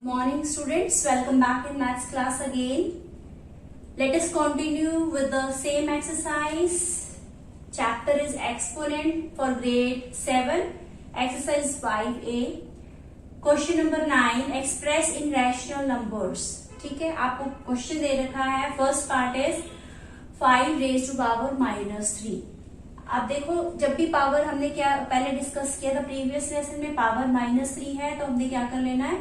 Morning students, welcome back in maths class again. Let us continue with the same exercise. Chapter is exponent for grade 7, exercise 5A. Question number 9, express in rational numbers. ठीक है, आपको question दे रखा है. First part is 5 raise to power -3. आप देखो, जब भी पावर हमने क्या पहले डिस्कस किया था प्रीवियस लेसन में, पावर -3 है तो हमने क्या कर लेना है,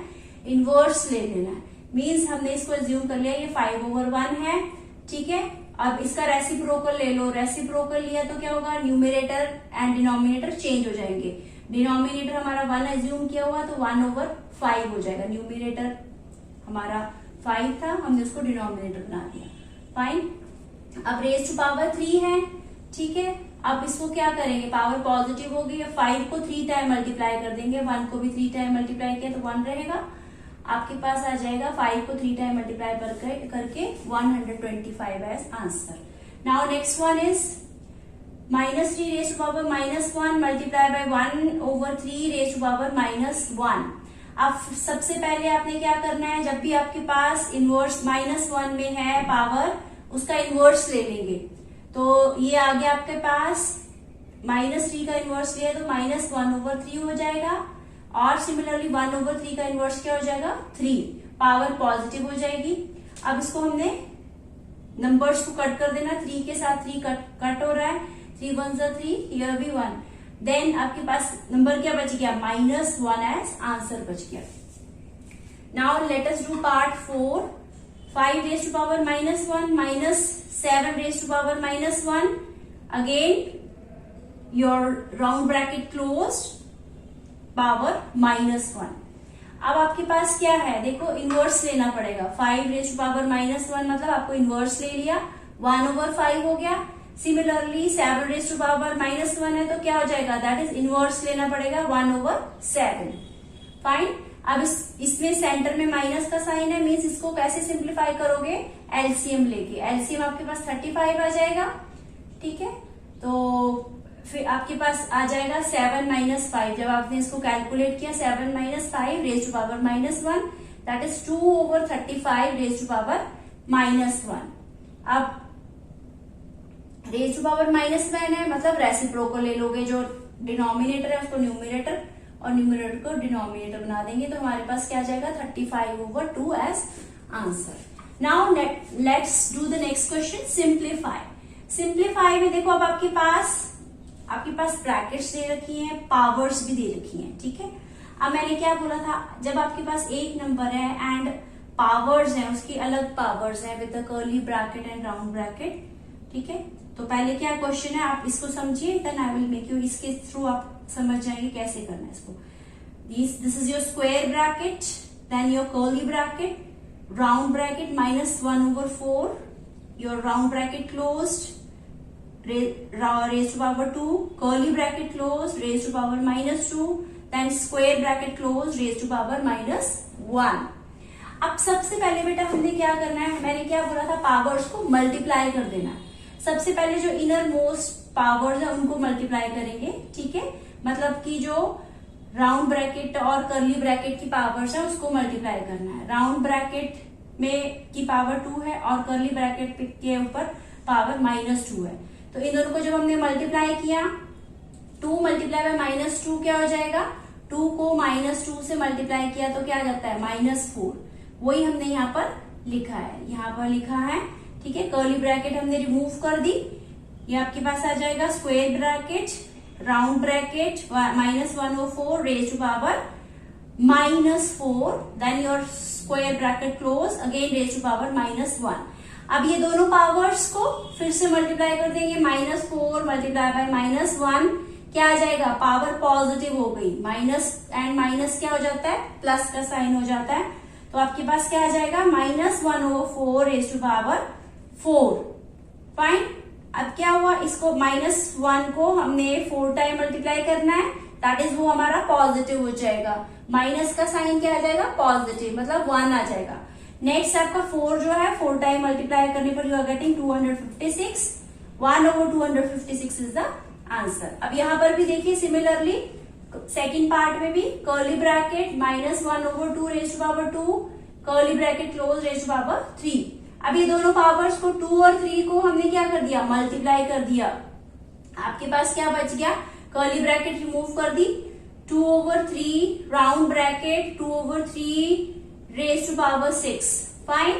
इनवर्स ले लेना है. मीन्स हमने इसको एज्यूम कर लिया ये 5/1 है. ठीक है, अब इसका रेसिप्रोकल ले लो. रेसिप्रोकल लिया तो क्या होगा, न्यूमरेटर एंड डिनोमिनेटर चेंज हो जाएंगे. डिनोमिनेटर हमारा 1 एज्यूम किया हुआ तो 1/5 हो जाएगा. न्यूमरेटर हमारा 5 था, हमने उसको डिनोमिनेटर बना दिया. फाइन. अब रेज टू पावर 3 है. ठीक है, अब इसको क्या करेंगे, पावर पॉजिटिव होगी. 5 को 3 टाइम मल्टीप्लाई कर देंगे. 1 को भी 3 टाइम मल्टीप्लाई किया तो 1 रहेगा. आपके पास आ जाएगा 5 को 3 टाइम मल्टीप्लाई करके 125 as answer. Now next one is -3 raise to power -1 multiply by 1/3 raise to power -1. अब सबसे पहले आपने क्या करना है, जब भी आपके पास इनवर्स -1 में है पावर, उसका इनवर्स ले लेंगे. तो ये आ गया आपके पास -3 का इनवर्स लिया तो -1/3 हो जाएगा. और सिमिलरली 1/3 का इनवर्स क्या हो जाएगा, 3. पावर पॉजिटिव हो जाएगी. अब इसको हमने नंबर्स को कट कर देना. 3 के साथ 3 कट हो रहा है. 3 1 3, हियर भी 1. देन आपके पास नंबर क्या बच गया, -1 एज आंसर बच गया. Now let us do part 4. 5 raise to power -1 -7 raise to power -1. Again your round bracket closed, power -1. अब आपके पास क्या है, देखो इनवर्स लेना पड़ेगा. 5 रेज टू पावर -1 मतलब आपको इनवर्स ले लिया, 1/5 हो गया. सिमिलरली 7 रेज टू पावर -1 है तो क्या हो जाएगा, दैट इज इनवर्स लेना पड़ेगा 1/7. फाइन. अब इसमें सेंटर में माइनस का साइन है, मीन्स इसको कैसे सिंप्लीफाई करोगे, एलसीएम लेके. एलसीएम आपके पास 35 आ जाएगा. ठीक है, तो फिर आपके पास आ जाएगा 7 - 5. जब आपने इसको कैलकुलेट किया 7 - 5 raise to power -1, that is 2/35 raise to power -1. अब रेज टू पावर -1 है मतलब रेसिप्रोकल ले लोगे. जो डिनोमिनेटर है उसको न्यूमरेटर और न्यूमरेटर को डिनोमिनेटर बना देंगे तो हमारे पास क्या आ जाएगा, 35/2 as answer. Now let's do the next question, simplify. Simplify में देखो, अब आपके पास ब्रैकेट्स दे रखी हैं, पावर्स भी दे रखी हैं. ठीक है, अब मैंने क्या बोला था, जब आपके पास एक नंबर है एंड पावर्स हैं, उसकी अलग पावर्स हैं with the curly bracket and round bracket. ठीक है, तो पहले क्या क्वेश्चन है आप इसको समझिए, then I will make you, इसके थ्रू आप समझ जाएंगे कैसे करना है इसको. This is your square bracket, then your curly bracket, round bracket -1/4, your round bracket closed, raised to power 2, curly bracket closed, raised to power -2, then square bracket closed, raised to power -1. अब सबसे पहले बेटा हमने क्या करना है, मैंने क्या बोला था, पावर्स को मल्टीप्लाई कर देना है. सबसे पहले जो इनर मोस्ट पावर्स है उनको मल्टीप्लाई करेंगे. ठीक है, मतलब कि जो राउंड ब्रैकेट और कर्ली ब्रैकेट की पावर्स है उसको मल्टीप्लाई करना है. राउंड ब्रैकेट में की पावर 2 है और कर्ली ब्रैकेट के ऊपर पावर -2 है. तो इन दोनों को जब हमने मल्टीप्लाई किया, 2 मल्टीप्लाई बाय -2 क्या हो जाएगा, 2 को -2 से मल्टीप्लाई किया तो क्या आ जाता है, -4. वही हमने यहाँ पर लिखा है, यहाँ पर लिखा है. ठीक है, कर्ली ब्रैकेट हमने रिमूव कर दी. ये आपके पास आ जाएगा square bracket, round bracket -1/4 raise to power -4, then your square bracket close, again raise to power -1. अब ये दोनों पावर्स को फिर से मल्टीप्लाई कर देंगे. -4 मल्टीप्लाई बाय -1 क्या आ जाएगा, पावर पॉजिटिव हो गई. माइनस एंड माइनस क्या हो जाता है, प्लस का साइन हो जाता है. तो आपके पास क्या आ जाएगा, -1/4 रेज टू पावर 4. फाइन. अब क्या हुआ, इसको -1 को हमने 4 टाइम मल्टीप्लाई करना है, दैट इज वो हमारा पॉजिटिव हो जाएगा. माइनस का साइन क्या आ जाएगा, पॉजिटिव, मतलब 1 आ जाएगा. नेक्स्ट आपका 4 जो है 4 टाइम मल्टीप्लाई करने पर you are getting 256. 1/256 is the answer. अब यहां पर भी देखिए सिमिलरली सेकेंड पार्ट में भी curly bracket -1/2 raise to power 2 curly bracket close raise to power 3। अब ये दोनों पावर्स को 2 और 3 को हमने क्या कर दिया, मल्टीप्लाई कर दिया। आपके पास क्या बच गया, कर्ली ब्रैकेट रिमूव कर दी, 2/3 round bracket 2/3 raise to power 6। Fine.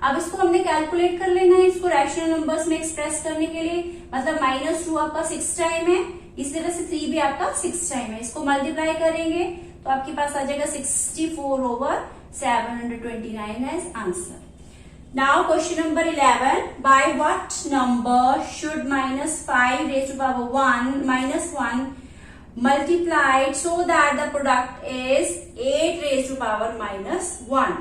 अब इसको हमने कैलकुलेट कर लेना है, इसको रैशनल नंबर्स में एक्सप्रेस करने के लिए, मतलब -2 आपका 6 टाइम है, इस तरह से 3 भी आपका 6 टाइम है। इसको मल्टीप्लाई करेंगे तो आपके पास आ जाएगा 64/729 as answer. Now question number 11, by what number should -5 raise to power 1 multiplied so that the product is 8 raised to power -1।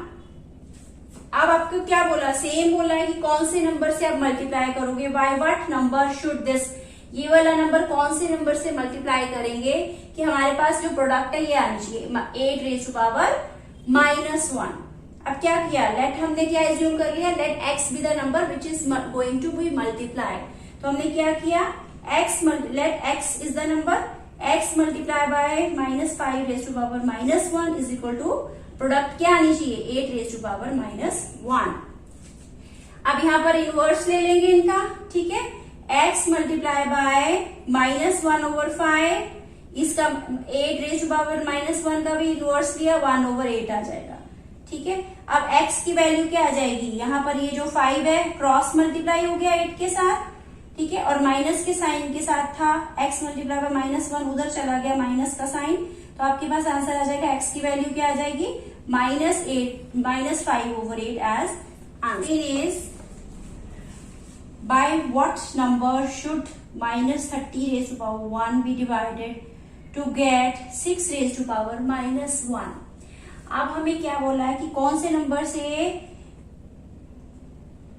अब आपको क्या बोला, सेम बोला है कि कौन से नंबर से आप मल्टीप्लाई करोगे, bye what number should this, ये वाला नंबर कौन से नंबर से मल्टीप्लाई करेंगे कि हमारे पास जो प्रोडक्ट है ये आनी चाहिए 8 रेज टू पावर -1। अब क्या किया, लेट हमने क्या एज्यूम कर लिया, let x be the number which is going to be multiplied. तो हमने क्या किया, let x is the number, x multiply by -5 raise to power -1 is equal to product क्या आनी चाहिए 8 रेज टू पावर -1। अब यहां पर इनवर्स ले लेंगे इनका, ठीक है, x मल्टीप्लाई बाय -1/5, इसका 8 रेज टू पावर -1 का भी इनवर्स लिया 1/8 आ जाएगा, ठीक है। अब x की वैल्यू क्या आ जाएगी, यहां पर ये जो 5 है क्रॉस मल्टीप्लाई हो गया 8 के साथ, ठीक है, और माइनस के साइन के साथ था, x मल्टीप्लाई बाय -1 उधर चला गया माइनस का साइन, तो आपके पास आंसर आ जाएगा x की वैल्यू क्या आ जाएगी -5/8 as answer is by what number should -30 raise to power 1 be divided to get 6 raise to power -1। अब हमें क्या बोला है कि कौन से नंबर से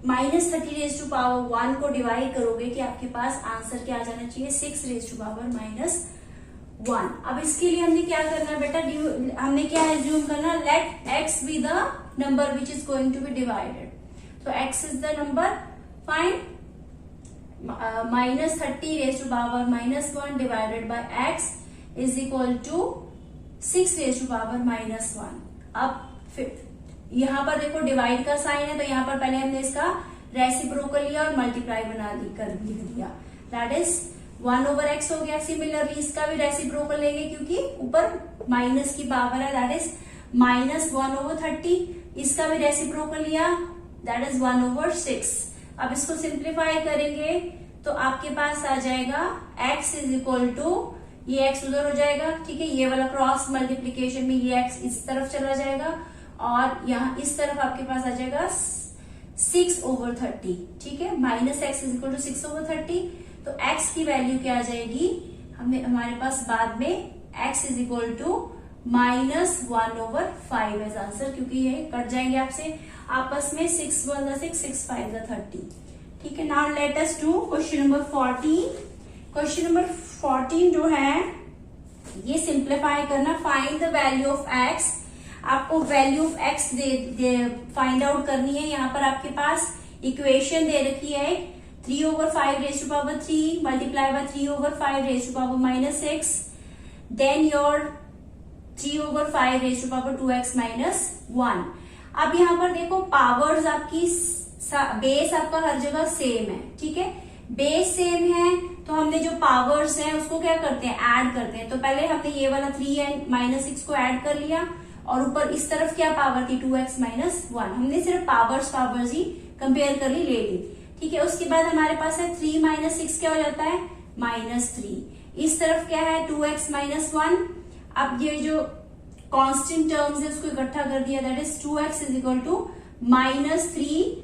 -30 रेज टू पावर 1 को डिवाइड करोगे कि आपके पास आंसर क्या आ जाना चाहिए 6 रेज टू पावर -1। अब इसके लिए हमने क्या करना है बेटा, हमने क्या एज्यूम करना, let x be the number which is going to be divided. तो x is the number, fine, -30 raise to power -1 divided by x is equal to 6 raise to power -1। अब फिर यहां पर देखो डिवाइड का साइन है, तो यहां पर पहले हमने इसका रेसिप्रोकल लिया और मल्टीप्लाई कर दिया, दैट इज 1/x हो गया। सिमिलरली इसका भी रेसिप्रोकल लेंगे क्योंकि ऊपर माइनस की पावर है, दैट इज -1/30, इसका भी रेसिप्रोकल लिया, दैट इज 1/6। अब इसको सिंप्लीफाई करेंगे तो आपके पास आ जाएगा x इज इक्वल टू, ये x उधर हो जाएगा, ठीक है, ये वाला क्रॉस मल्टीप्लीकेशन में ये x इस तरफ चला जाएगा और यहाँ इस तरफ आपके पास आ जाएगा 6/30, ठीक है, -x इज इक्वल टू 6/30। तो x की वैल्यू क्या आ जाएगी, हमारे पास बाद में x is equal to -1/5 as answer, क्योंकि ये कट जाएंगे आपसे आपस में, 6 1 6 6 5 30, ठीक है। Now let us do question number 14। Question number 14 जो है ये सिंप्लीफाई करना, find the value of x। आपको value of x find out करनी है। यहाँ पर आपके पास इक्वेशन दे रखी है 3/5 raise to power 3 multiply by 3/5 raise to power -6, then your 3/5 raise to power 2x -1। अब यहाँ पर देखो पावर्स आपकी, बेस आपका हर जगह सेम है, ठीक है, बेस सेम है, तो हमने जो पावर्स हैं उसको क्या करते हैं, ऐड करते हैं। तो पहले हमने ये वाला 3 एंड -6 को ऐड कर लिया और ऊपर इस तरफ क्या पावर थी 2x -1, हमने सिर्फ पावर्स ही कंपेयर कर ली, ले ली, ठीक है। उसके बाद हमारे पास है 3 - 6 क्या हो जाता है -3, इस तरफ क्या है 2x -1। अब ये जो कांस्टेंट टर्म्स है उसको इकट्ठा कर दिया, that is 2x is equal to -3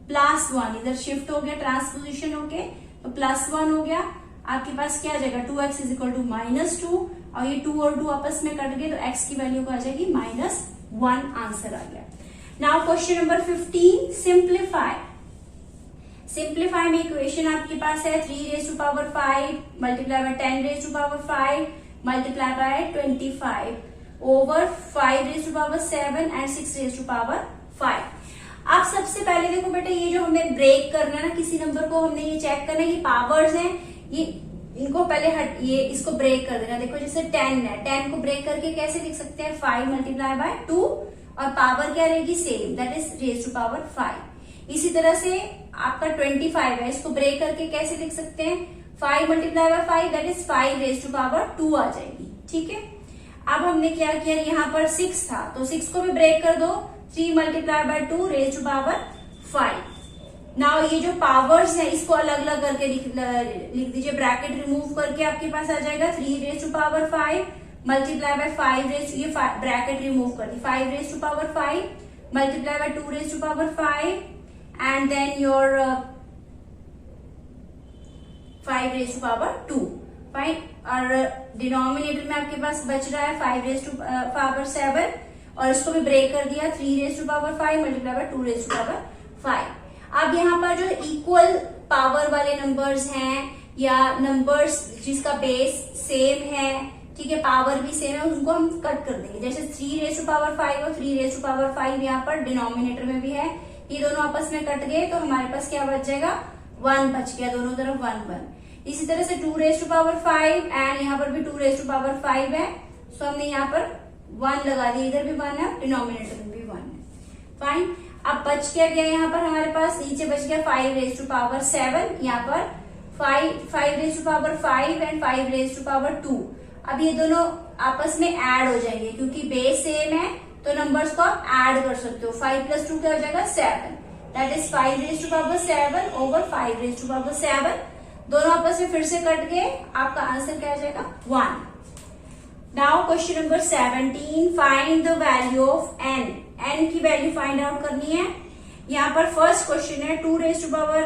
+ 1, इधर शिफ्ट हो गया ट्रांसपोजिशन होके, तो +1 हो गया। आपके पास क्या आ जाएगा 2x इज इक्वल टू -2 और ये 2 और 2 आपस में कट गए, तो x की वैल्यू को आ जाएगी -1, आंसर आ गया। नाउ क्वेश्चन नंबर 15, सिंप्लीफाई में इक्वेशन आपके पास है 3 raise to power 5 multiply by 10 raise to power 5 multiply by 25 over 5 raise to power 7 and 6 raise to power 5। अब सबसे पहले देखो बेटा, ये जो हमें ब्रेक करना है ना, किसी नंबर को हमने ये चेक करना है, ये पावर्स हैं, ये इनको पहले ये इसको ब्रेक कर देना। देखो जैसे 10 है, 10 को ब्रेक करके कैसे लिख सकते हैं, 5 मल्टीप्लाई बाय 2 और पावर क्या रहेगी same, that is raise to power 5। इसी तरह से आपका 25 है, इसको ब्रेक करके कैसे लिख सकते हैं, 5 multiply by 5 that is 5 raise to power 2 आ जाएगी। ठीक है, अब हमने क्या किया, यहाँ पर 6 था तो 6 को भी ब्रेक कर दो, 3 multiply by 2 raise to power 5। Now ये जो पावर्स है इसको अलग अलग करके लिख दीजिए, ब्रैकेट रिमूव करके आपके पास आ जाएगा 3 raise to power 5 multiply by 5 raise, ये ब्रैकेट रिमूव कर दी, 5 raise to power 5 multiply by 2 raise to power 5 and then your 5 raise to power 2। Fine, और डिनोमिनेटर में आपके पास बच रहा है 5 रेज टू पावर 7 और इसको भी ब्रेक कर दिया, 3 raise to power 5 multiply by 2 raise to power 5। अब यहाँ पर जो इक्वल पावर वाले नंबर्स हैं या नंबर्स जिसका बेस सेम है, ठीक है, पावर भी सेम है, उनको हम कट कर देंगे। जैसे 3 रेज टू पावर 5 और 3 रेज टू पावर 5 यहाँ पर डिनोमिनेटर में भी है, ये दोनों आपस में कट गए तो हमारे पास क्या बच जाएगा, 1 बच गया, दोनों तरफ 1 1। इसी तरह से 2 रेज टू पावर 5 एंड यहाँ पर भी 2 रेज टू पावर 5 है, सो हमने यहाँ पर 1 लगा दिया, इधर भी 1 है, डिनोमिनेटर में भी 1 है। फाइन, अब बच क्या गया, यहाँ पर हमारे पास नीचे बच गया 5 रेज टू पावर 7, यहाँ पर 5 raise to power 5 and 5 raise to power 2। अब ये दोनों आपस में ऐड हो जाएंगे, क्योंकि बेस सेम है तो नंबर्स को आप ऐड कर सकते हो। 5 + 2 क्या हो जाएगा 7, that is 5 raise to power 7 over 5 raise to power 7। दोनों आपस में फिर से कट गए, आपका आंसर क्या आ जाएगा 1। Now question number 17, find the value of n। n की वैल्यू फाइंड आउट करनी है। यहाँ पर फर्स्ट क्वेश्चन है 2 raise to power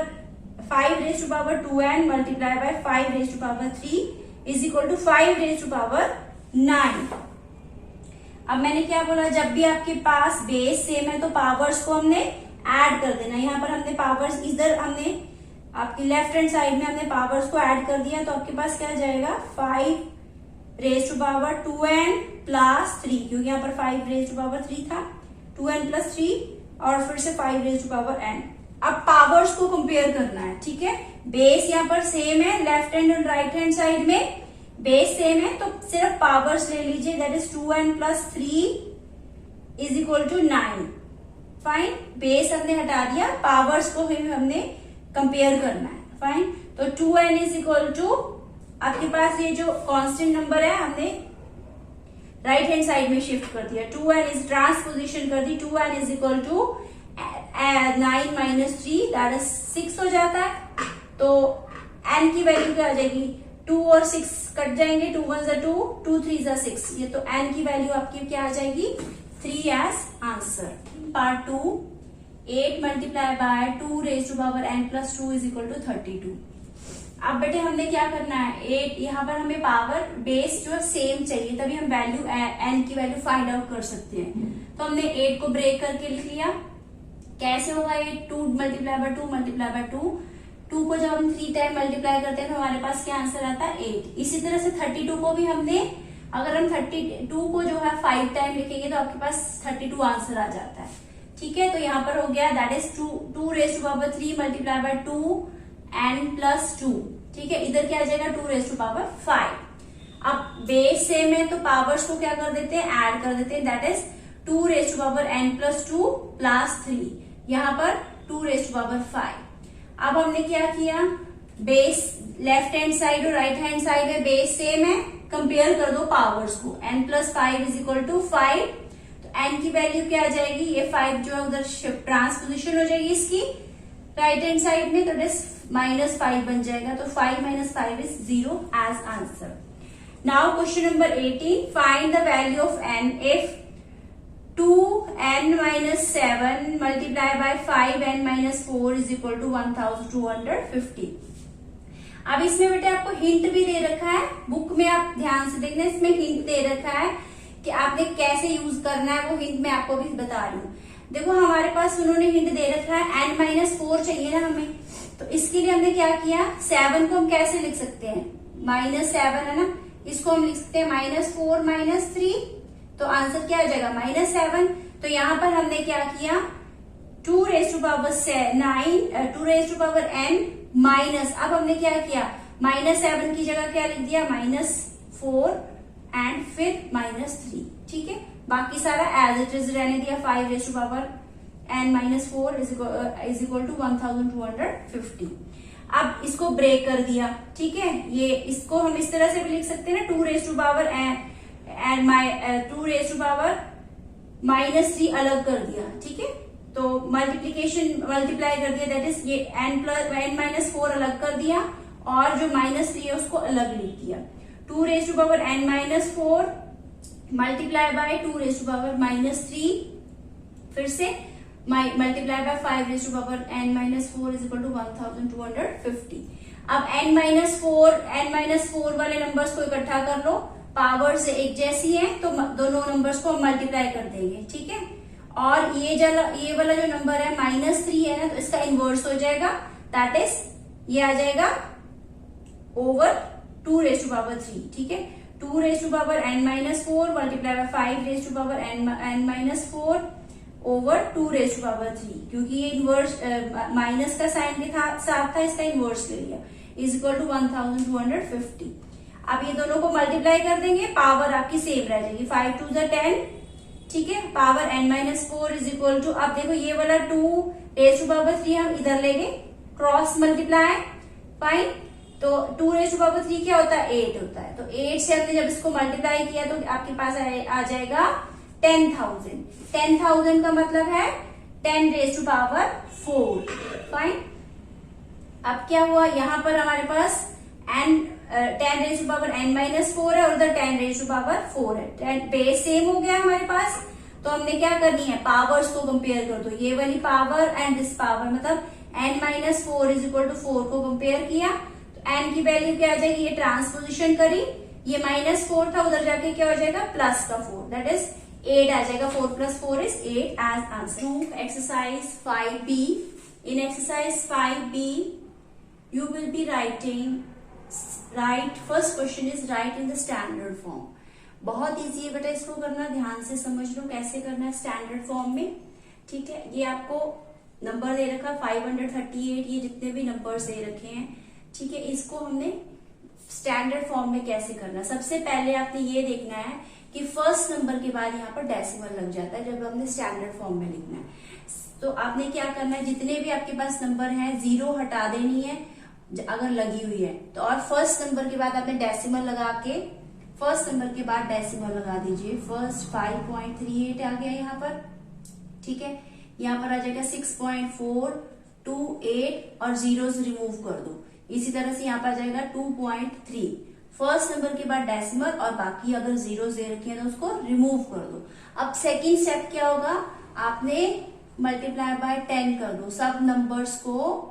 5 raise to power 2n multiply by 5 raise to power 3 is equal to 5 raise to power 9। अब मैंने क्या बोला, जब भी आपके पास बेस सेम है तो पावर्स को हमने ऐड कर देना। यहाँ पर हमने पावर्स, इधर हमने आपकी लेफ्ट हैंड साइड में हमने पावर्स को ऐड कर दिया, तो आपके पास क्या आ जाएगा 5 raise to power 2n plus 3, क्योंकि यहाँ पर 5 रेज टू पावर 3 था, 2n प्लस 3 और फिर से 5 रेज टू पावर n। अब पावर्स को कंपेयर करना है, ठीक है, बेस यहाँ पर सेम है, लेफ्ट हैंड और राइट हैंड साइड में बेस सेम है, तो सिर्फ पावर्स ले लीजिए, that is 2n plus 3 is equal to 9। Fine, base हमने हटा दिया, पावर्स को भी हमने कंपेयर करना है। फाइन, तो 2n इज इक्वल टू, आपके पास ये जो कांस्टेंट नंबर है हमने राइट हैंड साइड में शिफ्ट कर दिया, 2n इज ट्रांसपोजिशन कर दी, 2n is equal to 9 minus 3 that is 6 हो जाता है। तो n की वैल्यू क्या आ जाएगी, 2 और 6 कट जाएंगे, 2 1 2, 2 3 6, ये तो n की वैल्यू आपकी क्या आ जाएगी 3 as answer. Part 2, 8 multiply by 2 raise to power n plus 2 is equal to 32। अब बेटे हमने क्या करना है, 8 यहाँ पर हमें पावर बेस जो सेम चाहिए, तभी हम वैल्यू n की वैल्यू फाइंड आउट कर सकते हैं। तो हमने 8 को ब्रेक करके लिख लिया, कैसे होगा ये 2 मल्टीप्लाई बाय 2 मल्टीप्लाई बाय 2 को जब हम 3 टाइम मल्टीप्लाई करते हैं तो हमारे पास क्या आंसर आता है 8। इसी तरह से 32 को भी हमने, अगर हम 32 को जो है 5 टाइम लिखेंगे तो आपके पास 32 आंसर आ जाता है। ठीक है, तो यहाँ पर हो गया that is 2 raise to power 3 multiply by 2 n plus 2। ठीक है, इधर क्या आ जाएगा 2 रेज टू पावर 5। अब बेस सेम है तो पावर्स को क्या कर देते हैं, ऐड कर देते हैं, that is 2 raise to power n plus 2 plus 3, यहाँ पर 2 रेज टू पावर 5। अब हमने क्या किया, बेस लेफ्ट हैंड साइड और राइट हैंड साइड में बेस सेम है, कंपेयर कर दो पावर्स को, n plus 5 is equal to 5। तो n की वैल्यू क्या आ जाएगी, ये 5 जो है उधर ट्रांसपोजिशन हो जाएगी इसकी राइट हैंड साइड में, तो डिस -5 बन जाएगा, तो 5 - 5 is 0 as answer. Now question number 18, find the value of n if 2n - 7 multiply by 5n - 4 is equal to 1250। अब इसमें बेटे आपको हिंट भी दे रखा है, बुक में आप ध्यान से देखना, इसमें हिंट दे रखा है कि आपने कैसे यूज करना है, वो हिंट मैं आपको भी बता रही हूँ। देखो हमारे पास उन्होंने हिंट दे रखा है n - 4 चाहिए ना हमें, तो इसके लिए हमने क्या किया, 7 को हम कैसे लिख सकते हैं, -7 है ना, इसको हम लिख सकते हैं -4 - 3, तो आंसर क्या आ जाएगा -7। तो यहाँ पर हमने क्या किया, 2 raise to power 9, 2 raise to power n minus, अब हमने क्या किया -7 की जगह क्या लिख दिया, -4 एंड फिर -3, ठीक है। बाकी सारा एज इट इज रहने दिया, 5 raise to power n-4 is equal to 1250। अब इसको ब्रेक कर दिया, ठीक है। ये इसको हम इस तरह से भी लिख सकते हैं ना, 2 रेज़ टू पावर -3 अलग कर दिया, ठीक है। तो मल्टीप्लाई कर दिया, दैट इज ये n-4 अलग कर दिया और जो -3 है उसको अलग लिख दिया। 2 raise to power n-4 multiply by 2 raise to power -3, फिर से multiply by 5 raise to power n-4 is equal to 1250। अब n-4 वाले नंबर्स को इकट्ठा कर लो, पावर से एक जैसी है तो दोनों नंबर्स को हम मल्टीप्लाई कर देंगे, ठीक है। और ये वाला जो नंबर है -3 है ना, तो इसका इनवर्स हो जाएगा, दैट इज ये आ जाएगा ओवर 2 रेज़ टू पावर 3, ठीक है। 2 raise to power n-4 multiply by 5 raise to power n-4 over 2 raise to power 3, क्योंकि ये इनवर्स माइनस का साइन के साथ था, इसका इनवर्स ले लिया, इज इक्वल टू 1250। अब ये दोनों को मल्टीप्लाई कर देंगे, पावर आपकी सेम रह जाएगी, 5 2 10, ठीक है। Power n-4 is equal to, अब देखो ये वाला 2 रेज़ टू पावर 3 हम इधर लेंगे, क्रॉस मल्टीप्लाई, फाइन। तो 2 रेज़ टू पावर 3 क्या होता है, 8 होता है। तो 8 से हमने जब इसको मल्टीप्लाई किया तो आपके पास आ जाएगा 10,000। 10,000 का मतलब है 10 रेज़ टू पावर 4, फाइन। अब क्या हुआ, यहां पर हमारे पास 10 रेज़ टू पावर n-4 है और उधर 10 रेज़ टू पावर 4 है, बेस सेम हो गया हमारे पास। तो हमने क्या करनी है, पावर्स को कंपेयर कर दो, ये वाली पावर एंड दिस पावर, मतलब n-4 इज इक्वल टू 4 को कंपेयर किया तो n की वैल्यू क्या आ जाएगी, ये ट्रांसपोजिशन करी, ये -4 था, उधर जाके क्या हो जाएगा प्लस का 4, दैट इज 8 आ जाएगा, 4 + 4 is 8 as answer. To exercise 5B। In exercise 5B you will be writing, first question is write in the standard form. बहुत इजी है बेटा, इसको करना, ध्यान से समझ लो कैसे करना है स्टैंडर्ड फॉर्म में, ठीक है। ये आपको नंबर दे रखा 538, ये जितने भी नंबर्स दे रखे हैं, ठीक है, इसको हमने स्टैंडर्ड फॉर्म में कैसे करना। सबसे पहले आपने ये देखना है कि फर्स्ट नंबर के बाद यहाँ पर डेसिमल लग जाता है जब हमने स्टैंडर्ड फॉर्म में लिखना है। तो आपने क्या करना है, जितने भी आपके पास नंबर हैं 0 हटा देनी है अगर लगी हुई है तो, और फर्स्ट नंबर के बाद आपने डेसिमल लगा के, फर्स्ट नंबर के बाद डेसिमल लगा दीजिए। फर्स्ट 5.38 आ गया यहाँ पर, ठीक है। यहाँ पर आ जाएगा 6.428 और जीरोस रिमूव कर दो। इसी तरह से यहाँ पर आ जाएगा 2.3। फर्स्ट नंबर के बाद डेसिमल और बाकी अगर जीरोस दे रखी है तो उसको रिमूव कर दो। अब सेकेंड स्टेप क्या होगा, आपने मल्टीप्लाई बाय 10 कर दो। सब नंबर्स को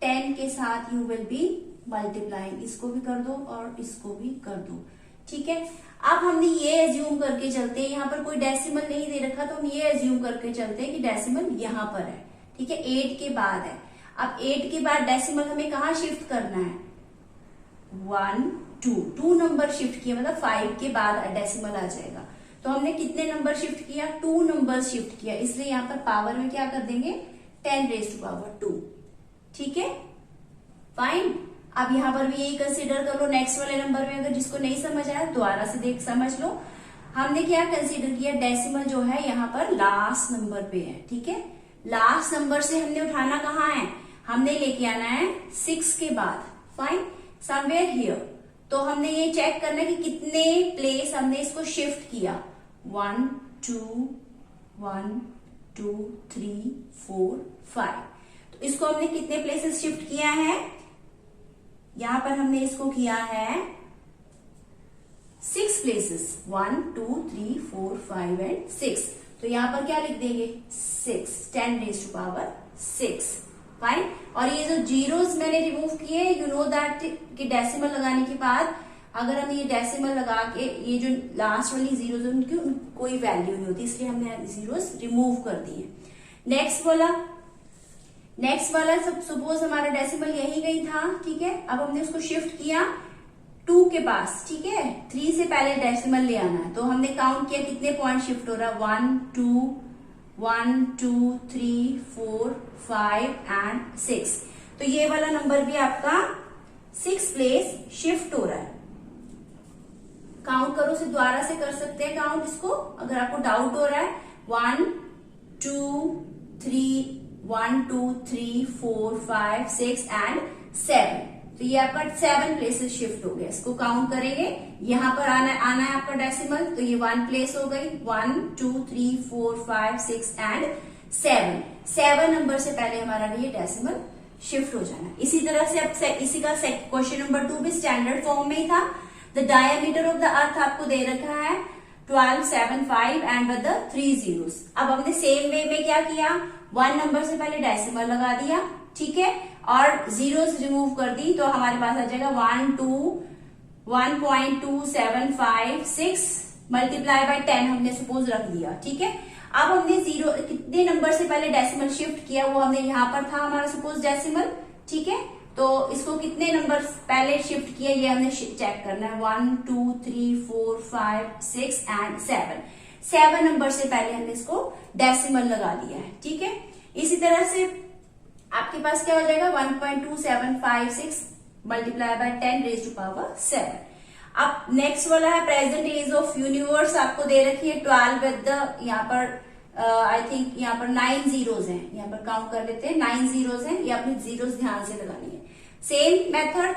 10 के साथ यू विल बी मल्टीप्लाइंग, इसको भी कर दो और इसको भी कर दो, ठीक है। अब हमने ये एज्यूम करके चलते हैं, यहाँ पर कोई डेसिमल नहीं दे रखा तो हम ये एज्यूम करके चलते हैं कि डेसिमल यहाँ पर है, ठीक है, 8 के बाद है। अब 8 के बाद डेसिमल हमें कहाँ शिफ्ट करना है, 1 2 नंबर शिफ्ट किया, मतलब 5 के बाद डेसिमल आ जाएगा। तो हमने कितने नंबर शिफ्ट किया, 2 नंबर शिफ्ट किया, इसलिए यहाँ पर पावर में क्या कर देंगे 10 रेज़ टू पावर 2, ठीक है, फाइन। अब यहाँ पर भी यही कंसीडर कर लो। नेक्स्ट वाले नंबर में अगर जिसको नहीं समझ आया दोबारा से समझ लो। हमने क्या कंसीडर किया, डेसिमल जो है यहाँ पर लास्ट नंबर पे है, ठीक है। लास्ट नंबर से हमने उठाना कहाँ है, हमने लेके आना है 6 के बाद, फाइन, समवेयर हियर। तो हमने ये चेक करना है कि कितने प्लेस हमने इसको शिफ्ट किया, 1 2 1 2 3 4 5। तो इसको हमने कितने प्लेसेस शिफ्ट किया है, यहां पर हमने इसको किया है 6 प्लेसेस, 1 2 3 4 5 एंड 6। तो यहां पर क्या लिख देंगे 6, 10 रेज़ टू पावर 6, फाइन। और ये जो जीरोस मैंने रिमूव किए, यू नो दैट कि डेसिमल लगाने के बाद अगर हम ये डेसिमल लगा के ये जो लास्ट वाली जीरोस है उनकी कोई वैल्यू नहीं होती, इसलिए हमने जीरोस रिमूव कर दिए। नेक्स्ट वाला सपोज हमारा डेसिमल यही गई था, ठीक है। अब हमने उसको शिफ्ट किया 2 के पास, ठीक है, 3 से पहले डेसिमल ले आना है। तो हमने काउंट किया कितने पॉइंट शिफ्ट हो रहा है, 1 2 3 4 5 एंड 6। तो ये वाला नंबर भी आपका 6 प्लेस शिफ्ट हो रहा है। काउंट करो, से दोबारा से कर सकते हैं काउंट इसको, अगर आपको डाउट हो रहा है। 1 2 3 1 2 3 4 5 6 एंड 7। तो ये आपका 7 प्लेसेस शिफ्ट हो गया। इसको काउंट करेंगे, यहां पर आना है आपका डेसिमल, तो ये 1 प्लेस हो गई। 1 2 3 4 5 6 एंड 7 नंबर से पहले हमारा ये डेसिमल शिफ्ट हो जाना। इसी तरह से अब इसी का क्वेश्चन नंबर 2 भी स्टैंडर्ड फॉर्म में ही था। The diameter of the earth आपको दे रखा है 12 7 5 एंड विद द 3 zeros। अब हमने सेम वे में क्या किया, 1 नंबर से पहले डेसिमल लगा दिया, ठीक है, और जीरोस रिमूव कर दी, तो हमारे पास आ जाएगा 1.2756 मल्टीप्लाई बाय 10 हमने सपोज रख दिया, ठीक है। अब हमने जीरो कितने नंबर से पहले डेसिमल शिफ्ट किया, वो हमने यहाँ पर था हमारा सपोज डेसिमल, ठीक है। तो इसको कितने नंबर पहले शिफ्ट किया ये हमने चेक करना है। 1 2 3 4 5 6 एंड 7 नंबर से पहले हमने इसको डेसिमल लगा दिया है, ठीक है। इसी तरह से आपके पास क्या हो जाएगा 1.2756 multiply by 10 raise to power 7। अब नेक्स्ट वाला है प्रेजेंट एज ऑफ यूनिवर्स, आपको दे रखी है 12 विद द यहाँ पर आई थिंक यहाँ पर 9 zeros हैं, यहाँ पर काउंट कर लेते हैं 9 zeros हैं, ये अपनी जीरोस ध्यान से लगानी है। सेम मेथड,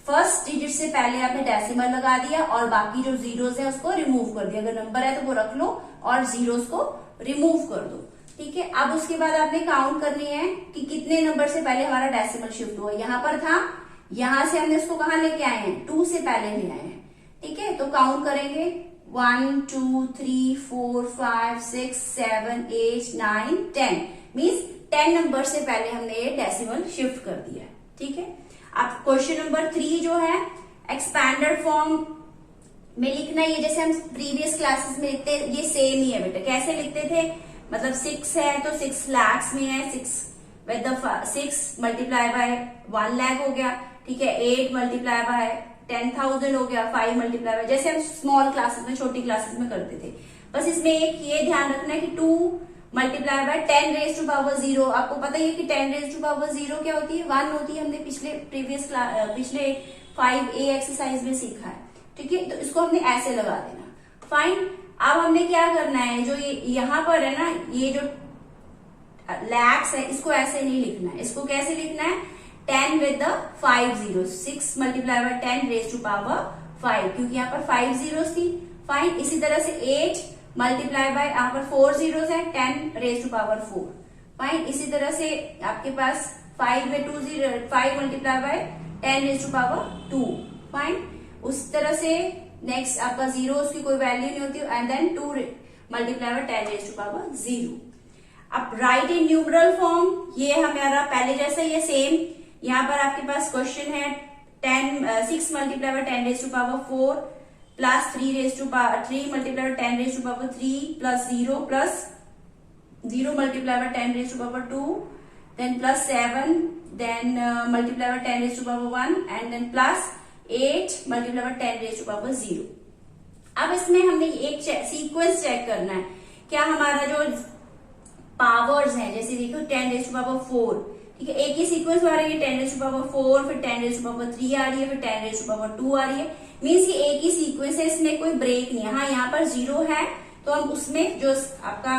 फर्स्ट डिजिट से पहले आपने डेसिमल लगा दिया और बाकी जो जीरोस है उसको रिमूव कर दिया, अगर नंबर है तो वो रख लो और जीरोस को रिमूव कर दो, ठीक है। अब उसके बाद आपने काउंट करनी है कि कितने नंबर से पहले हमारा डेसिमल शिफ्ट हुआ। यहाँ पर था, यहां से हमने उसको कहां लेके आए हैं, 2 से पहले ले आए हैं, ठीक है। तो काउंट करेंगे 1 2 3 4 5 6 7 8 9 10 मीन्स 10 नंबर से पहले हमने ये डेसिमल शिफ्ट कर दिया, ठीक है। अब क्वेश्चन नंबर 3 जो है एक्सपैंडेड फॉर्म में लिखना, ये जैसे हम प्रीवियस क्लासेस में लिखते, ये सेम ही है बेटा। कैसे लिखते थे, मतलब 6 है तो 6 lakhs में है, 6 with the 6 multiply bye 1 lakh हो गया, ठीक है। 8 मल्टीप्लाई बाय 10,000 हो गया, 5 मल्टीप्लाई बाय, जैसे हम स्मॉल क्लासेस में छोटी क्लासेस में करते थे। बस इसमें एक ये ध्यान रखना है कि 2 multiply by 10 raise to power 0। आपको पता ही है कि 10 रेज टू पावर 0 क्या होती है, 1 होती है। हमने पिछले 5A एक्सरसाइज में सीखा है, ठीक है। तो इसको हमने ऐसे लगा देना, फाइन। अब हमने क्या करना है, जो ये यहाँ पर है ना, ये जो लैक्स है इसको ऐसे नहीं लिखना है, इसको कैसे लिखना है 10 with the 5 zeros, 6 multiply by 10 raise to power 5, क्योंकि यहाँ पर 5 zeros थी, फाइन। इसी तरह से 8 मल्टीप्लाई बाय यहाँ पर 4 zeros है, 10 रेज टू पावर 4, फाइन। इसी तरह से आपके पास 5 में 2 0 5 multiply by 10 raise to power 2, fine. उस तरह से नेक्स्ट आपका 0 उसकी कोई वैल्यू नहीं होती, and then 2 multiply by 10 raise to power 0। अब राइट इन न्यूमरल फॉर्म, ये हमारा पहले जैसा ही है, सेम। यहाँ पर आपके पास क्वेश्चन है 6 multiply by 10 raise to power 4 plus 3 multiply by 10 raise to power 3 plus 0 multiply by 10 raise to power 2 then plus 7 then multiply by 10 raise to power 1 and then plus 8 multiply by 10 raise to power 0। अब इसमें हमने एक sequence check करना है, क्या हमारा जो powers हैं, जैसे देखो 10 रेज टू पावर 4, ठीक है, एक ही सीक्वेंस आ रही है, 10 रेज टू पावर 4, फिर 10 रेज टू पावर 3 आ रही है, फिर 10 रेज टू पावर 2 आ रही है, मीन्स ये एक ही सीक्वेंस है, इसमें कोई ब्रेक नहीं है। हाँ, यहाँ पर 0 है तो हम उसमें जो आपका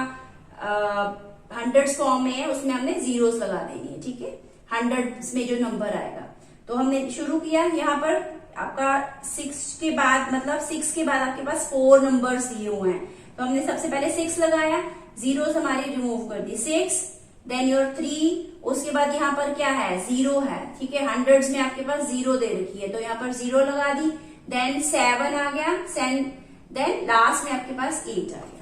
100s फॉर्म में है उसमें हमने जीरोस लगा देनी है, ठीक है। 100s में जो नंबर आएगा, तो हमने शुरू किया यहाँ पर आपका 6 के बाद, मतलब 6 के बाद आपके पास 4 नंबर्स दिए हुए हैं, तो हमने सबसे पहले 6 लगाया, जीरोस हमारी रिमूव कर दी, 6 देन योर 3, उसके बाद यहाँ पर क्या है 0 है, ठीक है। 100s में आपके पास 0 दे रखी है तो यहाँ पर 0 लगा दी, देन 7 आ गया, देन लास्ट में आपके पास 8 आ गया।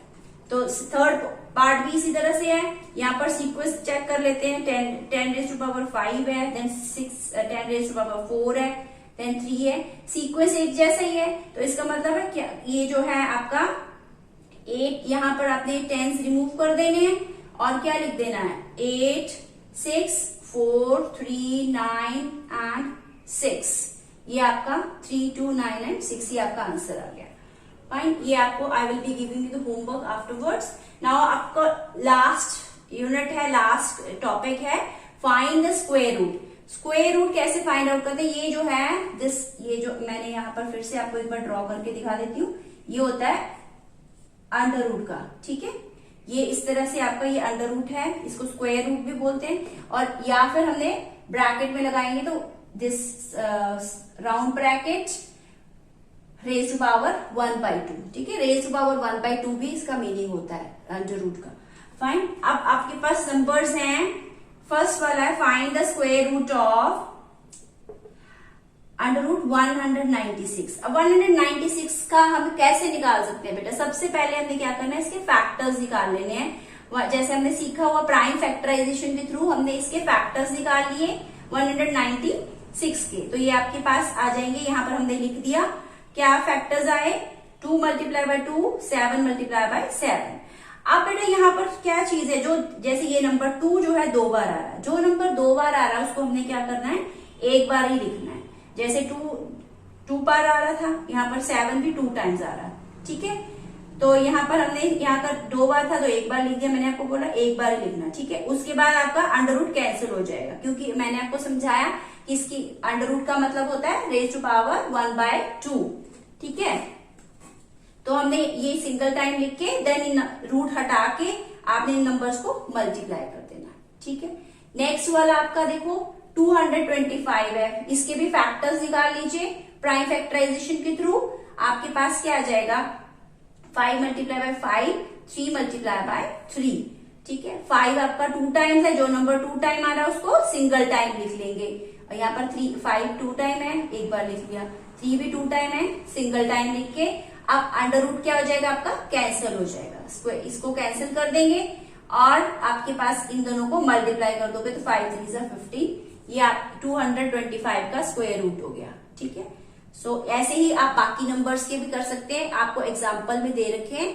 तो थर्ड पार्ट भी इसी तरह से है, यहाँ पर सीक्वेंस चेक कर लेते हैं, 10 रेज टू पावर 5 है, देन 10 रेज टू पावर 4 है, देन 3 है, सीक्वेंस एक जैसा ही है। तो इसका मतलब है क्या, ये जो है आपका 8, यहाँ पर आपने 10s रिमूव कर देने हैं और क्या लिख देना है 8 6 4 3 9 एंड 6, ये आपका 3 2 9 एंड 6, ये आपका आंसर आ गया, फाइन। ये आपको I will be giving you the homework afterwards. Now आपका लास्ट यूनिट है, लास्ट टॉपिक है find the square root. Square root कैसे फाइंड आउट करते हैं, ये जो है दिस, ये जो मैंने यहाँ पर फिर से आपको एक बार ड्रॉ करके दिखा देती हूँ, ये होता है अंडर रूट का, ठीक है। ये इस तरह से आपका ये अंडर रूट है, इसको स्क्वायर रूट भी बोलते हैं। और या फिर हमने ब्रैकेट में लगाएंगे तो this round bracket raise to power 1/2, ठीक है। रेज टू पावर 1/2 भी इसका मीनिंग होता है अंडर रूट का। फाइन, अब आपके पास नंबर्स हैं। फर्स्ट वाला है find the square root of under root 196। अब 196 का हम कैसे निकाल सकते हैं बेटा, सबसे पहले हमने क्या करना है, इसके फैक्टर्स निकाल लेने हैं। जैसे हमने सीखा हुआ प्राइम फैक्टराइजेशन के थ्रू हमने इसके फैक्टर्स निकाल लिए 196 के, तो ये आपके पास आ जाएंगे। यहाँ पर हमने लिख दिया क्या फैक्टर्स आए, 2 × 2 7 × 7। अब बेटा यहाँ पर क्या चीज है, जो जैसे ये नंबर 2 जो है 2 बार आ रहा है, जो नंबर 2 बार आ रहा है उसको हमने क्या करना है, एक बार ही लिखना है। जैसे 2 बार आ रहा था, यहाँ पर 7 भी 2 टाइम्स आ रहा है, ठीक है। तो यहाँ पर हमने यहाँ पर 2 बार था तो एक बार लिख दिया, मैंने आपको बोला एक बार ही लिखना, ठीक है। उसके बाद आपका अंडर रूट कैंसिल हो जाएगा, क्योंकि मैंने आपको समझाया कि इसकी अंडर रूट का मतलब होता है रेज टू पावर 1/2, ठीक है। तो हमने ये सिंगल टाइम लिख के देन रूट हटा के आपने इन नंबर्स को मल्टीप्लाई कर देना, ठीक है। नेक्स्ट वाला आपका देखो 225 है, इसके भी फैक्टर्स निकाल लीजिए प्राइम फैक्टराइजेशन के थ्रू। आपके पास क्या आ जाएगा, 5 × 5 3 × 3, ठीक है। 5 आपका 2 टाइम्स है, जो नंबर 2 टाइम आ रहा है उसको सिंगल टाइम लिख लेंगे। और यहाँ पर 5 2 टाइम है, एक बार लिख लिया। 3 भी 2 टाइम है, सिंगल टाइम लिख के अब अंडर रूट क्या हो जाएगा आपका, कैंसिल हो जाएगा। इसको कैंसिल कर देंगे और आपके पास इन दोनों को मल्टीप्लाई कर दोगे तो 5 3 × 15, ये आप 225 का स्क्वायर रूट हो गया, ठीक है। सो ऐसे ही आप बाकी नंबर्स के भी कर सकते हैं, आपको एग्जाम्पल में दे रखे हैं।